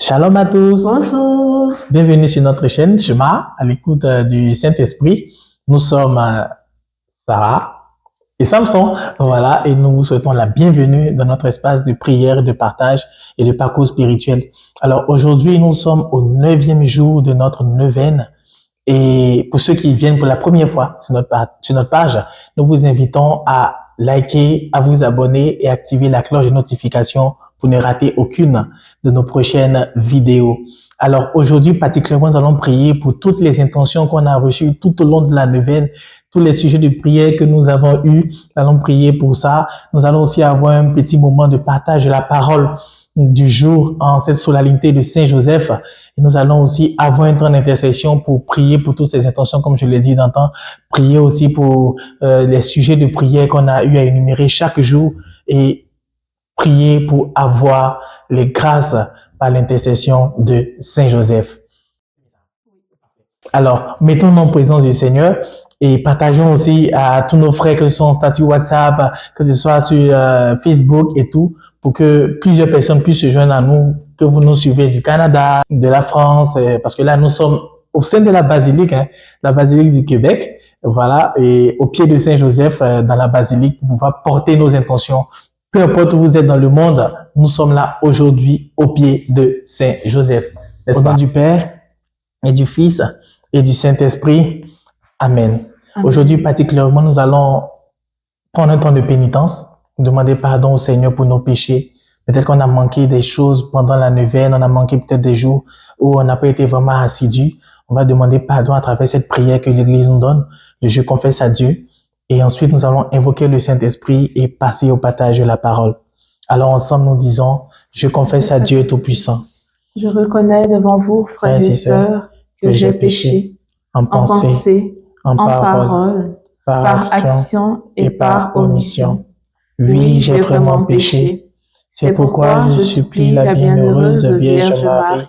Shalom à tous. Bonjour. Bienvenue sur notre chaîne Shema, à l'écoute du Saint-Esprit. Nous sommes Sarah et Samson, voilà, et nous vous souhaitons la bienvenue dans notre espace de prière, de partage et de parcours spirituel. Alors aujourd'hui, nous sommes au 9e jour de notre neuvaine. Et pour ceux qui viennent pour la première fois sur notre page, nous vous invitons à liker, à vous abonner et activer la cloche de notification pour ne rater aucune de nos prochaines vidéos. Alors aujourd'hui, particulièrement, nous allons prier pour toutes les intentions qu'on a reçues tout au long de la neuvaine, tous les sujets de prière que nous avons eus. Nous allons prier pour ça. Nous allons aussi avoir un petit moment de partage de la parole du jour en cette solennité de Saint Joseph. Et nous allons aussi avoir un temps d'intercession pour prier pour toutes ces intentions, comme je l'ai dit d'antan, prier aussi pour les sujets de prière qu'on a eu à énumérer chaque jour et prier pour avoir les grâces par l'intercession de Saint Joseph. Alors, mettons-nous en présence du Seigneur et partageons aussi à tous nos frères, que ce soit en statut WhatsApp, que ce soit sur Facebook et tout, pour que plusieurs personnes puissent se joindre à nous, que vous nous suivez du Canada, de la France, parce que là, nous sommes au sein de la basilique, la basilique du Québec, voilà, et au pied de Saint-Joseph, dans la basilique, pour pouvoir porter nos intentions. Peu importe où vous êtes dans le monde, nous sommes là aujourd'hui au pied de Saint-Joseph. Au nom du Père et du Fils et du Saint-Esprit. Amen. Aujourd'hui, particulièrement, nous allons prendre un temps de pénitence, demander pardon au Seigneur pour nos péchés. Peut-être qu'on a manqué des choses pendant la neuvaine, on a manqué peut-être des jours où on n'a pas été vraiment assidu. On va demander pardon à travers cette prière que l'Église nous donne, le je confesse à Dieu. Et ensuite, nous allons invoquer le Saint-Esprit et passer au partage de la parole. Alors ensemble, nous disons, je confesse à Dieu Tout-Puissant. Je reconnais devant vous, frères et sœurs, que j'ai péché en pensée, en parole, par action et par omission. Oui, j'ai vraiment péché. C'est pourquoi je supplie la bienheureuse Vierge Marie,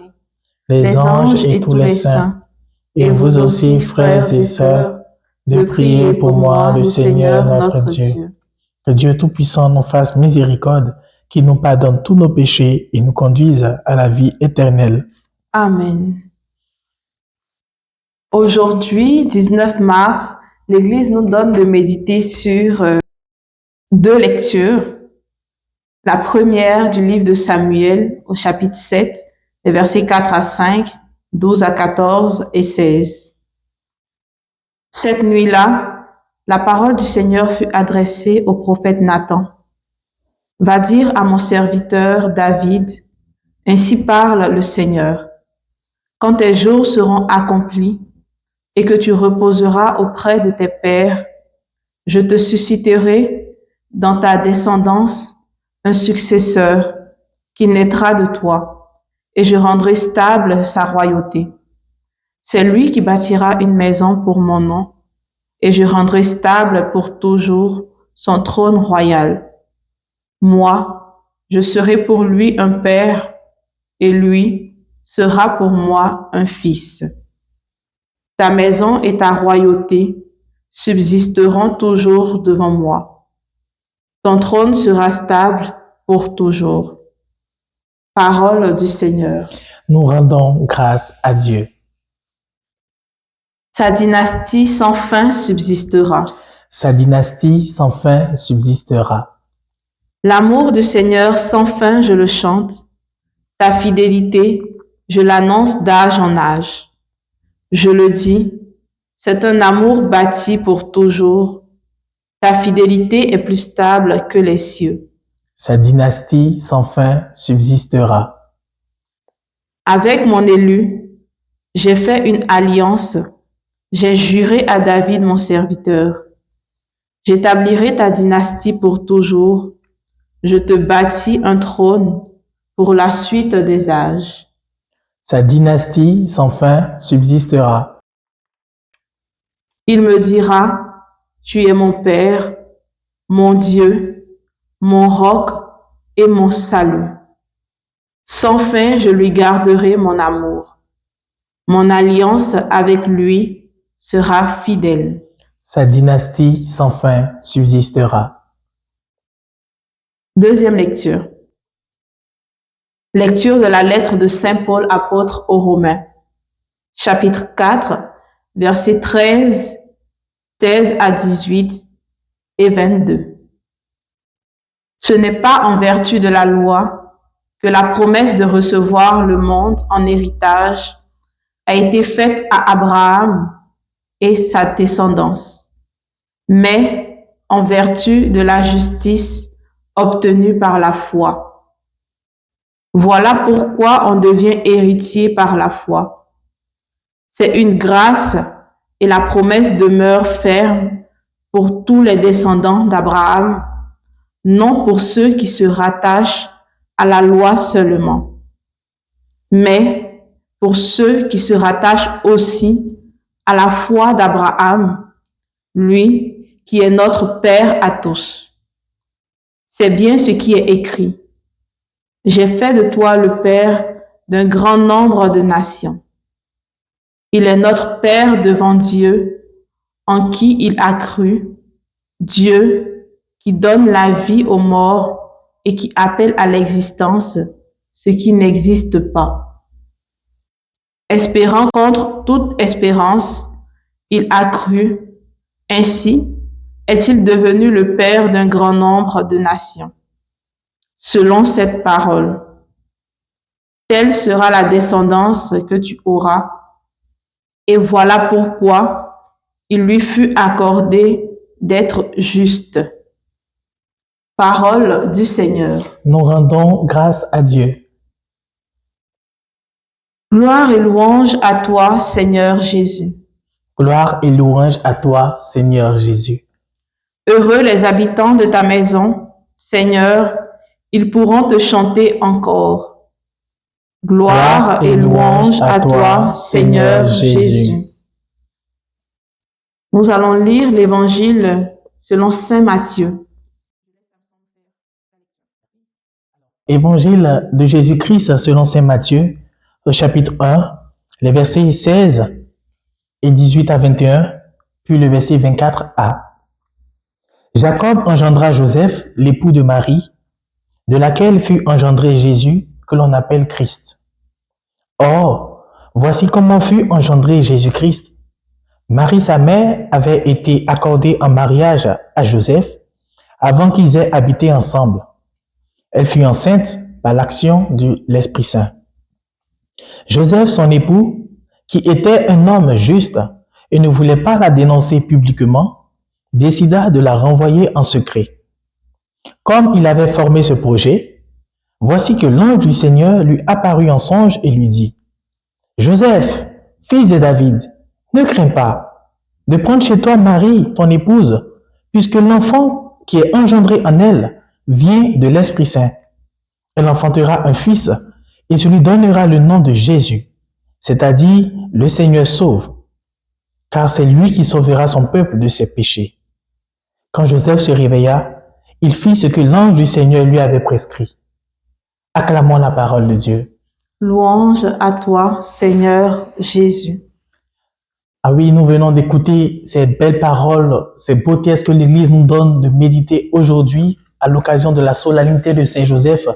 les anges et tous les saints, et vous aussi, frères et sœurs, de prier pour moi, le Seigneur notre Dieu. Que Dieu Tout-Puissant nous fasse miséricorde, qu'il nous pardonne tous nos péchés et nous conduise à la vie éternelle. Amen. Aujourd'hui, 19 mars, l'Église nous donne de méditer sur deux lectures. La première du livre de Samuel au chapitre 7, les versets 4 à 5, 12 à 14 et 16. Cette nuit-là, la parole du Seigneur fut adressée au prophète Nathan. Va dire à mon serviteur David, ainsi parle le Seigneur. Quand tes jours seront accomplis et que tu reposeras auprès de tes pères, je te susciterai dans ta descendance un successeur qui naîtra de toi, et je rendrai stable sa royauté. C'est lui qui bâtira une maison pour mon nom, et je rendrai stable pour toujours son trône royal. Moi, je serai pour lui un père, et lui sera pour moi un fils. Ta maison et ta royauté subsisteront toujours devant moi. Ton trône sera stable pour toujours. Parole du Seigneur. Nous rendons grâce à Dieu. Sa dynastie sans fin subsistera. Sa dynastie sans fin subsistera. L'amour du Seigneur sans fin, je le chante. Ta fidélité, je l'annonce d'âge en âge. Je le dis, c'est un amour bâti pour toujours. Ta fidélité est plus stable que les cieux. Sa dynastie sans fin subsistera. Avec mon élu, j'ai fait une alliance. J'ai juré à David mon serviteur. J'établirai ta dynastie pour toujours. Je te bâtis un trône pour la suite des âges. Sa dynastie sans fin subsistera. Il me dira, tu es mon Père, mon Dieu, mon roc et mon salut. Sans fin, je lui garderai mon amour. Mon alliance avec lui sera fidèle. Sa dynastie sans fin subsistera. Deuxième lecture. Lecture de la lettre de Saint Paul apôtre aux Romains, chapitre 4, versets 13 à 18 et 22. Ce n'est pas en vertu de la loi que la promesse de recevoir le monde en héritage a été faite à Abraham et sa descendance, mais en vertu de la justice obtenue par la foi. Voilà pourquoi on devient héritier par la foi. C'est une grâce et la promesse demeure ferme pour tous les descendants d'Abraham, non pour ceux qui se rattachent à la loi seulement, mais pour ceux qui se rattachent aussi à la foi d'Abraham, lui qui est notre Père à tous. C'est bien ce qui est écrit. J'ai fait de toi le Père d'un grand nombre de nations. Il est notre Père devant Dieu, en qui il a cru, Dieu qui donne la vie aux morts et qui appelle à l'existence ce qui n'existe pas. Espérant contre toute espérance, il a cru. Ainsi est-il devenu le Père d'un grand nombre de nations. Selon cette parole, telle sera la descendance que tu auras. Et voilà pourquoi il lui fut accordé d'être juste. Parole du Seigneur. Nous rendons grâce à Dieu. Gloire et louange à toi, Seigneur Jésus. Gloire et louange à toi, Seigneur Jésus. Heureux les habitants de ta maison, Seigneur, ils pourront te chanter encore. Gloire et louange à toi, Seigneur Jésus. Nous allons lire l'Évangile selon Saint Matthieu. Évangile de Jésus-Christ selon Saint Matthieu, au chapitre 1, les versets 16 et 18 à 21, puis le verset 24a. Jacob engendra Joseph, l'époux de Marie, de laquelle fut engendré Jésus, que l'on appelle Christ. Or, voici comment fut engendré Jésus-Christ. Marie, sa mère, avait été accordée en mariage à Joseph avant qu'ils aient habité ensemble. Elle fut enceinte par l'action de l'Esprit Saint. Joseph, son époux, qui était un homme juste et ne voulait pas la dénoncer publiquement, décida de la renvoyer en secret. Comme il avait formé ce projet, voici que l'ange du Seigneur lui apparut en songe et lui dit : « Joseph, fils de David, ne crains pas de prendre chez toi Marie, ton épouse, puisque l'enfant qui est engendré en elle vient de l'Esprit Saint. Elle enfantera un fils et tu lui donneras le nom de Jésus, c'est-à-dire le Seigneur sauve, car c'est lui qui sauvera son peuple de ses péchés. Quand Joseph se réveilla, il fit ce que l'ange du Seigneur lui avait prescrit. Acclamons la parole de Dieu. Louange à toi, Seigneur Jésus. Ah oui, nous venons d'écouter ces belles paroles, ces beaux textes que l'Église nous donne de méditer aujourd'hui à l'occasion de la solennité de Saint Joseph.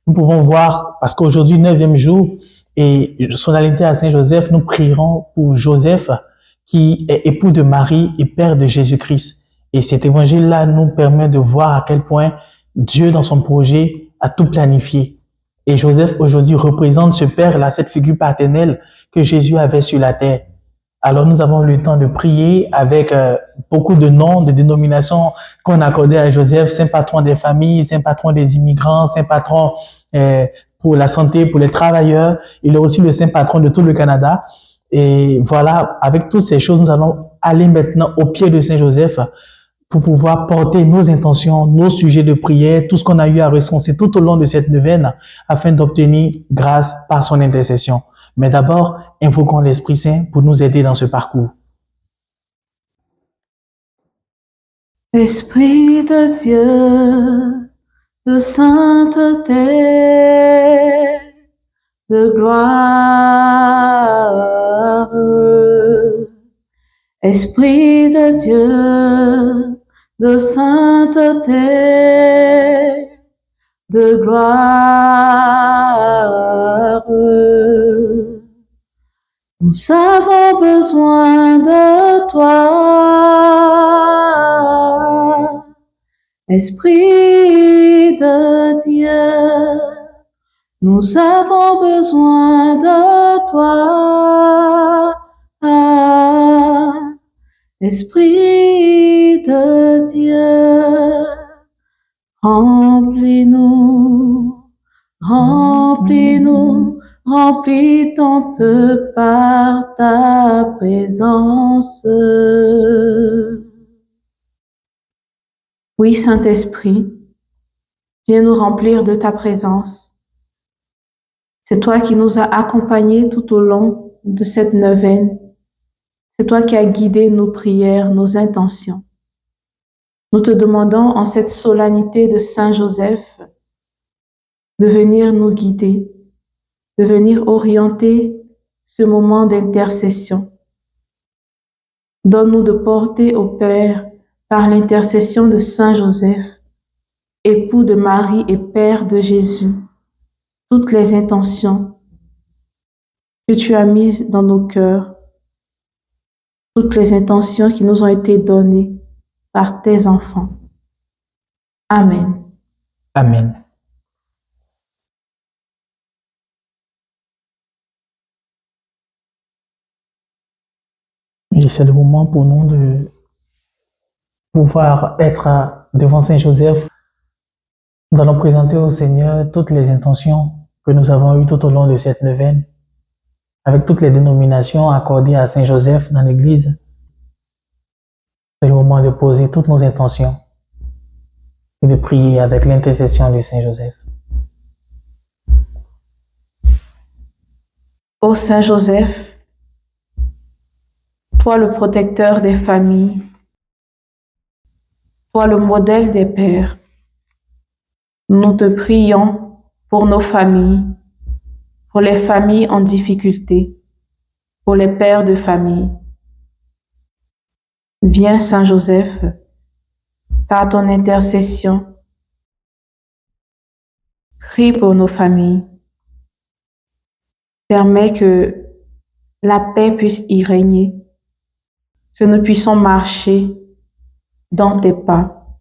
Nous pouvons voir, parce qu'aujourd'hui, 9e jour, et solennité à Saint Joseph, nous prierons pour Joseph, qui est époux de Marie et père de Jésus-Christ. Et cet évangile-là nous permet de voir à quel point Dieu, dans son projet, a tout planifié. Et Joseph, aujourd'hui, représente ce père-là, cette figure paternelle que Jésus avait sur la terre. Alors, nous avons eu le temps de prier avec beaucoup de noms, de dénominations qu'on accordait à Joseph, saint patron des familles, saint patron des immigrants, saint patron pour la santé, pour les travailleurs. Il est aussi le saint patron de tout le Canada. Et voilà, avec toutes ces choses, nous allons aller maintenant au pied de Saint Joseph pour pouvoir porter nos intentions, nos sujets de prière, tout ce qu'on a eu à recenser tout au long de cette neuvaine afin d'obtenir grâce par son intercession. Mais d'abord, invoquons l'Esprit Saint pour nous aider dans ce parcours. Esprit de Dieu, de sainteté, de gloire. Esprit de Dieu, de sainteté, de gloire. Nous avons besoin de toi, Esprit de Dieu. Nous avons besoin de toi, Esprit de Dieu. Remplis-nous, remplis-nous, remplis ton peuple par ta présence. Oui, Saint-Esprit, viens nous remplir de ta présence. C'est toi qui nous as accompagnés tout au long de cette neuvaine. C'est toi qui as guidé nos prières, nos intentions. Nous te demandons en cette solennité de Saint Joseph de venir nous guider, de venir orienter ce moment d'intercession. Donne-nous de porter au Père, par l'intercession de Saint Joseph, époux de Marie et Père de Jésus, toutes les intentions que tu as mises dans nos cœurs, toutes les intentions qui nous ont été données par tes enfants. Amen. Amen. Et c'est le moment pour nous de pouvoir être devant Saint Joseph. Nous allons présenter au Seigneur toutes les intentions que nous avons eues tout au long de cette neuvaine, avec toutes les dénominations accordées à Saint Joseph dans l'Église. C'est le moment de poser toutes nos intentions et de prier avec l'intercession de Saint Joseph. Ô Saint Joseph, toi le protecteur des familles, toi le modèle des pères, nous te prions pour nos familles, pour les familles en difficulté, pour les pères de famille. Viens Saint Joseph, par ton intercession, prie pour nos familles. Permets que la paix puisse y régner, que nous puissions marcher dans tes pas.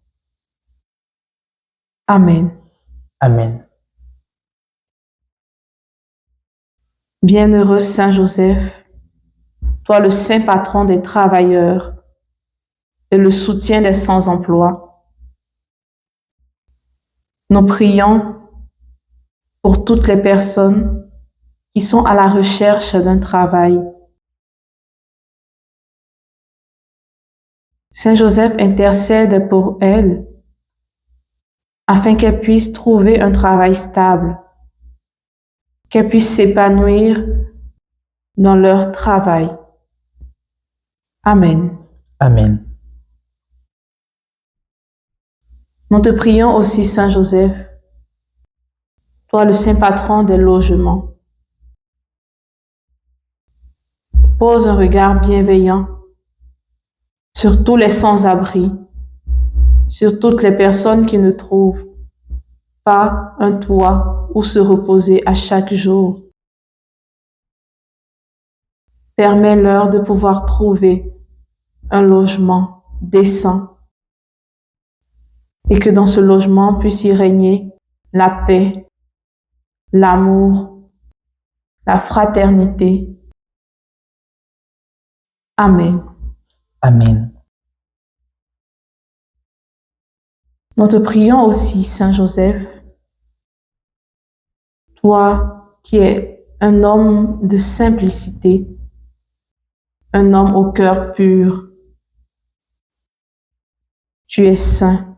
Amen. Amen. Bienheureux Saint Joseph, toi le saint patron des travailleurs et le soutien des sans-emploi, nous prions pour toutes les personnes qui sont à la recherche d'un travail. Saint Joseph intercède pour elles afin qu'elles puissent trouver un travail stable, qu'elles puissent s'épanouir dans leur travail. Amen. Amen. Nous te prions aussi, Saint Joseph, toi le saint patron des logements. Pose un regard bienveillant sur tous les sans-abri, sur toutes les personnes qui ne trouvent pas un toit où se reposer à chaque jour. Permets-leur de pouvoir trouver un logement décent et que dans ce logement puisse y régner la paix, l'amour, la fraternité. Amen. Amen. Nous te prions aussi, Saint Joseph, toi qui es un homme de simplicité, un homme au cœur pur. Tu es saint.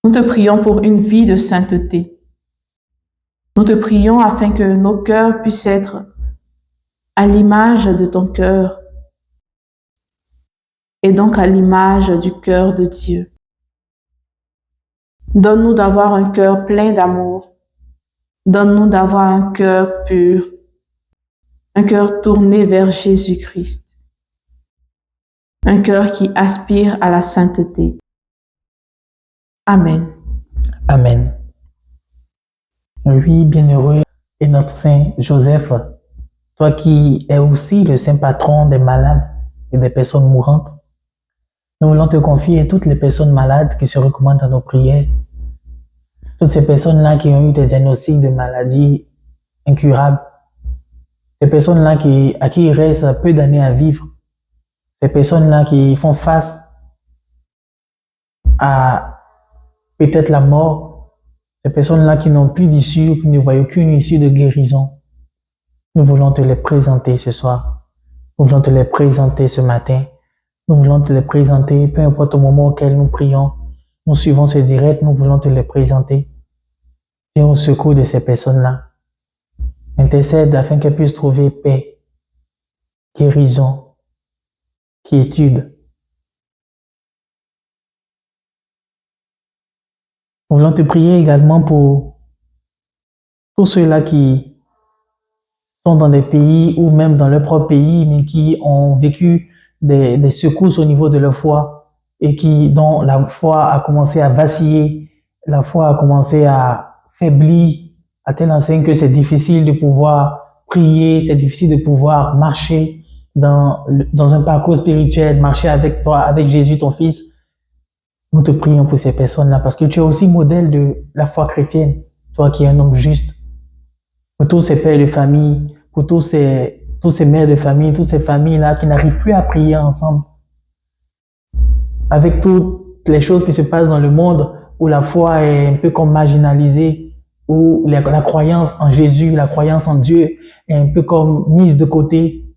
Nous te prions pour une vie de sainteté. Nous te prions afin que nos cœurs puissent être à l'image de ton cœur et donc à l'image du cœur de Dieu. Donne-nous d'avoir un cœur plein d'amour. Donne-nous d'avoir un cœur pur, un cœur tourné vers Jésus-Christ, un cœur qui aspire à la sainteté. Amen. Amen. Oui, bienheureux et notre Saint Joseph, toi qui es aussi le saint patron des malades et des personnes mourantes, nous voulons te confier toutes les personnes malades qui se recommandent à nos prières, toutes ces personnes-là qui ont eu des diagnostics de maladies incurables, ces personnes-là à qui il reste peu d'années à vivre, ces personnes-là qui font face à peut-être la mort, ces personnes-là qui n'ont plus d'issue, qui ne voient aucune issue de guérison. Nous voulons te les présenter ce soir. Nous voulons te les présenter ce matin. Nous voulons te les présenter, peu importe au moment auquel nous prions. Nous suivons ce direct, nous voulons te les présenter. Viens au secours de ces personnes-là. Intercède afin qu'elles puissent trouver paix, guérison, quiétude. Nous voulons te prier également pour tous ceux-là qui sont dans des pays ou même dans leur propre pays, mais qui ont vécu des secousses au niveau de leur foi et dont la foi a commencé à vaciller, la foi a commencé à faiblir à telle enseigne que c'est difficile de pouvoir prier, c'est difficile de pouvoir marcher dans un parcours spirituel, marcher avec toi, avec Jésus, ton Fils. Nous te prions pour ces personnes-là parce que tu es aussi modèle de la foi chrétienne, toi qui es un homme juste. Pour tous ces pères de famille, pour tous ces mères de famille, toutes ces familles-là qui n'arrivent plus à prier ensemble. Avec toutes les choses qui se passent dans le monde où la foi est un peu comme marginalisée, où la croyance en Jésus, la croyance en Dieu est un peu comme mise de côté.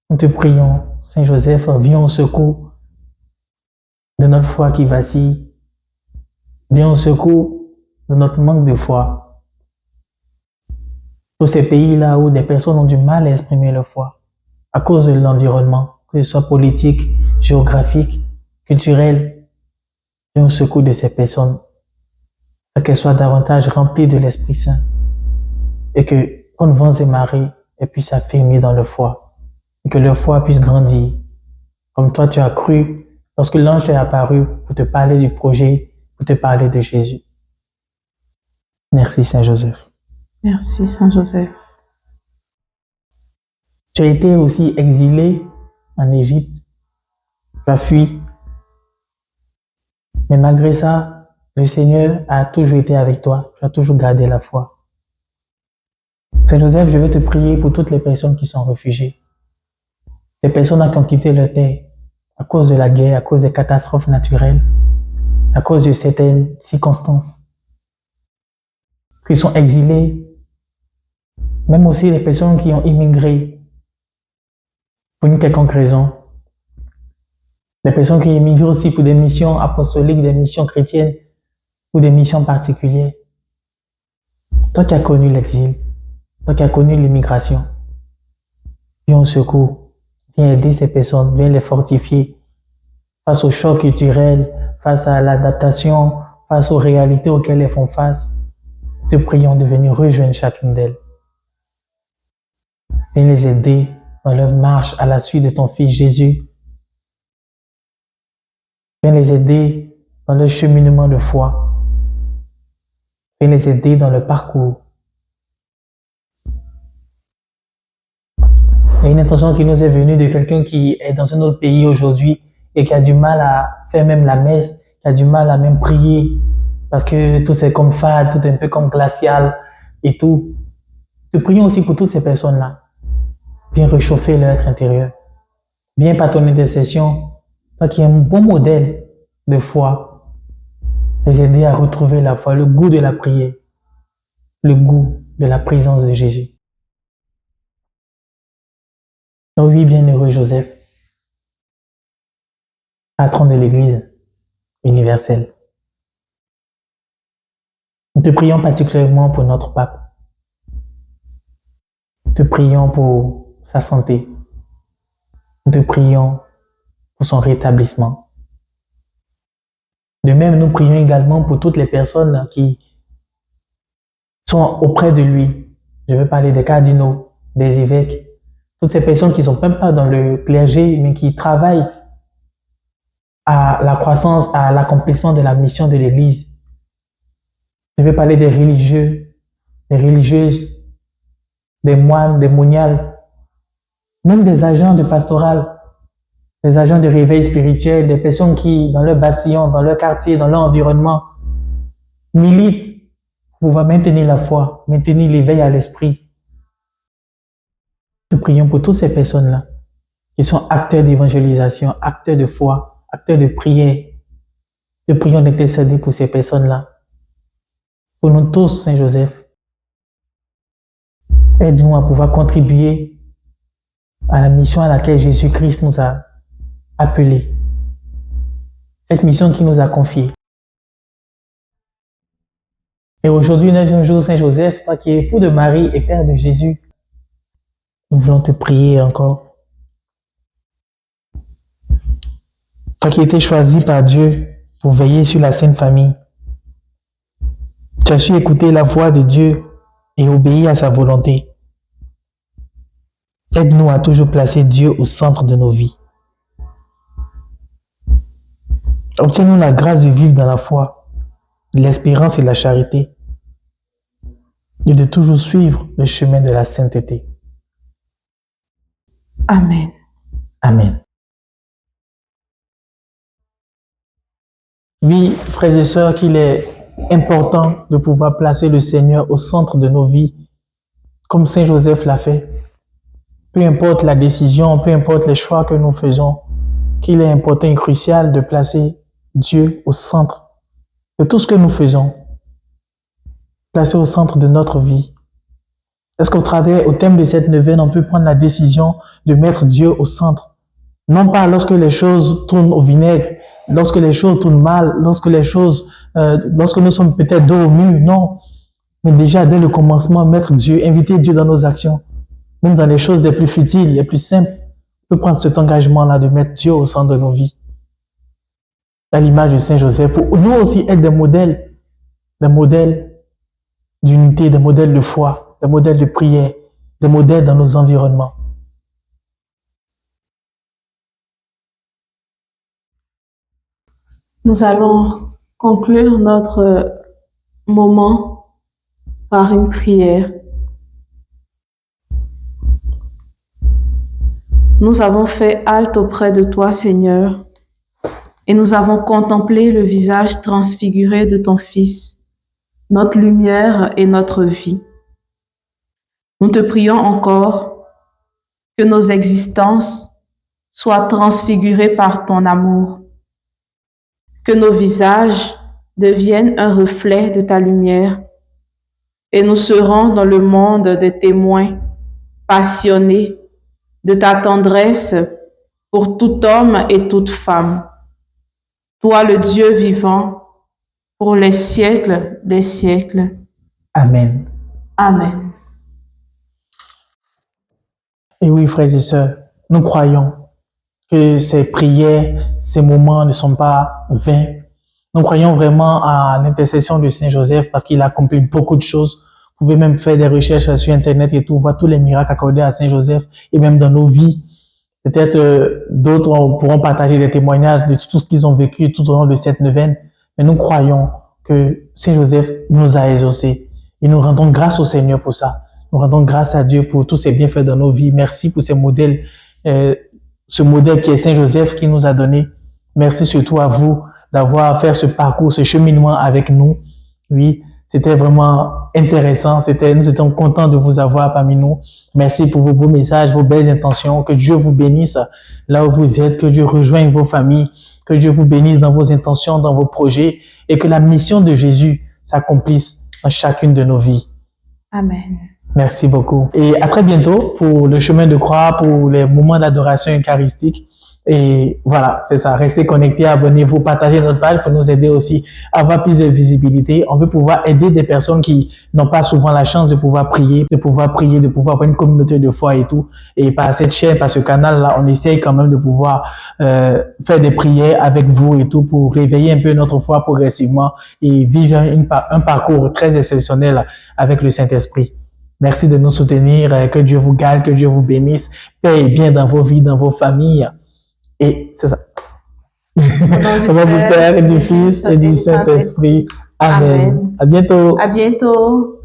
Nous te prions, Saint Joseph, viens au secours de notre foi qui vacille. Viens au secours de notre manque de foi. Tous ces pays-là où des personnes ont du mal à exprimer leur foi à cause de l'environnement, que ce soit politique, géographique, culturel, viens au secours de ces personnes, afin qu'elles soient davantage remplies de l'Esprit Saint et que, quand vents et marées, elles puissent s'affirmer dans leur foi et que leur foi puisse grandir. Comme toi, tu as cru lorsque l'ange est apparu pour te parler du projet, pour te parler de Jésus. Merci, Saint Joseph. Merci, Saint Joseph. Tu as été aussi exilé en Égypte. Tu as fui. Mais malgré ça, le Seigneur a toujours été avec toi. Tu as toujours gardé la foi. Saint Joseph, je veux te prier pour toutes les personnes qui sont réfugiées. Ces personnes qui ont quitté leur terre à cause de la guerre, à cause des catastrophes naturelles, à cause de certaines circonstances, qui sont exilées, même aussi les personnes qui ont immigré pour une quelconque raison. Les personnes qui immigrent aussi pour des missions apostoliques, des missions chrétiennes ou des missions particulières. Toi qui as connu l'exil, toi qui as connu l'immigration, viens au secours, viens aider ces personnes, viens les fortifier face au choc culturel, face à l'adaptation, face aux réalités auxquelles elles font face. Te prions de venir rejoindre chacune d'elles. Viens les aider dans leur marche à la suite de ton Fils Jésus. Viens les aider dans leur cheminement de foi. Viens les aider dans le parcours. Il y a une intention qui nous est venue de quelqu'un qui est dans un autre pays aujourd'hui et qui a du mal à faire même la messe, qui a du mal à même prier parce que tout c'est comme fade, tout est un peu comme glacial et tout. Te prions aussi pour toutes ces personnes-là. Viens réchauffer leur être intérieur. Viens par ton intercession, toi qui es un bon modèle de foi, les aider à retrouver la foi, le goût de la prière, le goût de la présence de Jésus. Donc oui, bienheureux Joseph, patron de l'Église universelle. Nous te prions particulièrement pour notre pape. Nous te prions pour sa santé. Nous te prions pour son rétablissement. De même, nous prions également pour toutes les personnes qui sont auprès de lui. Je veux parler des cardinaux, des évêques, toutes ces personnes qui ne sont même pas dans le clergé, mais qui travaillent à la croissance, à l'accomplissement de la mission de l'Église. Je veux parler des religieux, des religieuses, des moines, des moniales, même des agents de pastoral, des agents de réveil spirituel, des personnes qui, dans leur bastion, dans leur quartier, dans leur environnement, militent pour pouvoir maintenir la foi, maintenir l'éveil à l'esprit. Nous prions pour toutes ces personnes-là qui sont acteurs d'évangélisation, acteurs de foi, acteurs de prière. Nous prions d'intercéder pour ces personnes-là. Pour nous tous, Saint Joseph, aide-nous à pouvoir contribuer à la mission à laquelle Jésus-Christ nous a appelés. Cette mission qu'il nous a confiée. Et aujourd'hui, 9e jour, Saint Joseph, toi qui es époux de Marie et père de Jésus, nous voulons te prier encore. Toi qui as été choisi par Dieu pour veiller sur la Sainte Famille, tu as su écouter la voix de Dieu et obéir à sa volonté. Aide-nous à toujours placer Dieu au centre de nos vies. Obtiens-nous la grâce de vivre dans la foi, l'espérance et la charité, et de toujours suivre le chemin de la sainteté. Amen. Amen. Oui, frères et sœurs, qu'il est important de pouvoir placer le Seigneur au centre de nos vies, comme Saint Joseph l'a fait. Peu importe la décision, peu importe les choix que nous faisons, qu'il est important et crucial de placer Dieu au centre de tout ce que nous faisons, placer au centre de notre vie. Est-ce qu'au travers, au thème de cette neuvaine, on peut prendre la décision de mettre Dieu au centre? Non pas lorsque les choses tournent au vinaigre, lorsque les choses tournent mal, lorsque nous sommes peut-être dos au mur, non. Mais déjà, dès le commencement, mettre Dieu, inviter Dieu dans nos actions, même dans les choses les plus futiles, les plus simples, on peut prendre cet engagement-là de mettre Dieu au centre de nos vies. À l'image de Saint Joseph, pour nous aussi être des modèles d'unité, des modèles de foi, des modèles de prière, des modèles dans nos environnements. Nous allons conclure notre moment par une prière. Nous avons fait halte auprès de toi, Seigneur, et nous avons contemplé le visage transfiguré de ton Fils, notre lumière et notre vie. Nous te prions encore que nos existences soient transfigurées par ton amour, que nos visages deviennent un reflet de ta lumière, et nous serons dans le monde des témoins passionnés de ta tendresse pour tout homme et toute femme. Toi, le Dieu vivant, pour les siècles des siècles. Amen. Amen. Et oui, frères et sœurs, nous croyons que ces prières, ces moments ne sont pas vains. Nous croyons vraiment à l'intercession de Saint Joseph parce qu'il a accompli beaucoup de choses. Vous pouvez même faire des recherches sur Internet et tout, voir tous les miracles accordés à Saint Joseph et même dans nos vies. Peut-être d'autres pourront partager des témoignages de tout ce qu'ils ont vécu tout au long de cette neuvaine. Mais nous croyons que Saint Joseph nous a exaucés et nous rendons grâce au Seigneur pour ça. Nous rendons grâce à Dieu pour tous ses bienfaits dans nos vies. Merci pour ces modèles, ce modèle qui est Saint Joseph qui nous a donné. Merci surtout à vous d'avoir fait ce parcours, ce cheminement avec nous. Oui, c'était vraiment intéressant. Nous étions contents de vous avoir parmi nous. Merci pour vos beaux messages, vos belles intentions. Que Dieu vous bénisse là où vous êtes, que Dieu rejoigne vos familles, que Dieu vous bénisse dans vos intentions, dans vos projets et que la mission de Jésus s'accomplisse dans chacune de nos vies. Amen. Merci beaucoup. Et à très bientôt pour le chemin de croix, pour les moments d'adoration eucharistique. Et voilà, c'est ça. Restez connectés, abonnez-vous, partagez notre page pour nous aider aussi à avoir plus de visibilité. On veut pouvoir aider des personnes qui n'ont pas souvent la chance de pouvoir prier, de pouvoir avoir une communauté de foi et tout. Et par cette chaîne, par ce canal-là, on essaye quand même de pouvoir faire des prières avec vous et tout pour réveiller un peu notre foi progressivement et vivre un parcours très exceptionnel avec le Saint-Esprit. Merci de nous soutenir. Que Dieu vous garde, que Dieu vous bénisse. Paix et bien dans vos vies, dans vos familles. Et c'est ça. Au nom du Père et du Fils et du Saint-Esprit. Amen. À bientôt. À bientôt.